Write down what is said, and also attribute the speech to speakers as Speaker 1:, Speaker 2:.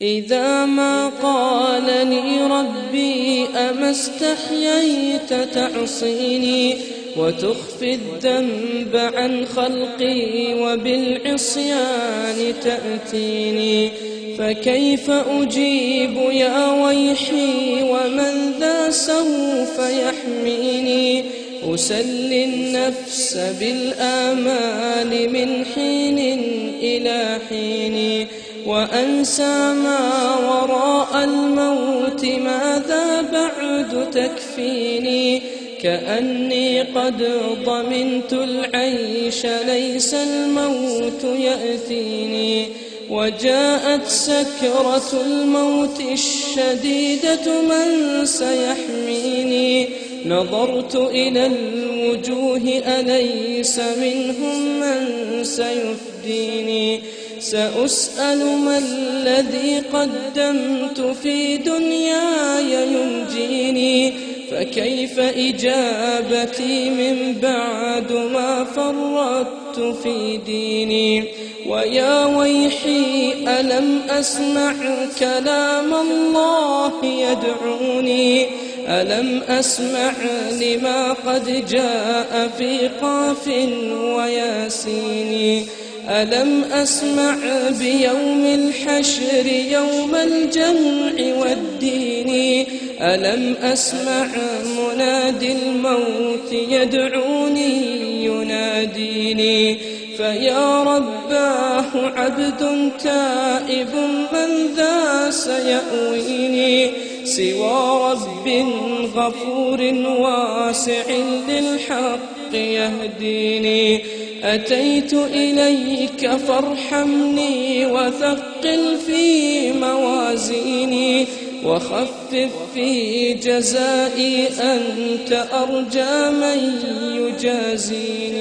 Speaker 1: إذا ما قال لي ربي أما استحييت تعصيني وتخفي الذنب عن خلقي وبالعصيان تأتيني، فكيف أجيب يا ويحي ومن ذا سوف يحميني؟ أسلي النفس بالآمال من حين إلى حين، وأنسى ما وراء الموت ماذا بعد تكفيني؟ كأني قد ضمنت العيش ليس الموت يأتيني، وجاءت سكرة الموت الشديدة من سيحميني؟ نظرت إلى الوجوه أليس منهم من سيفديني؟ سأسأل ما الذي قدمت في دنياي ينجيني، فكيف إجابتي من بعد ما فرطت في ديني؟ ويا ويحي ألم أسمع كلام الله يدعوني؟ ألم أسمع لما قد جاء في قاف وياسين؟ ألم أسمع بيوم الحشر يوم الجمع والدين؟ ألم أسمع منادي الموت يدعوني يناديني؟ فيا رباه عبد تائب من ذا سيأويني؟ سوى رب غفور واسع للحق يهديني. أتيت إليك فارحمني وثقل في موازيني، وخفف في جزائي أنت أرجى من يجازيني.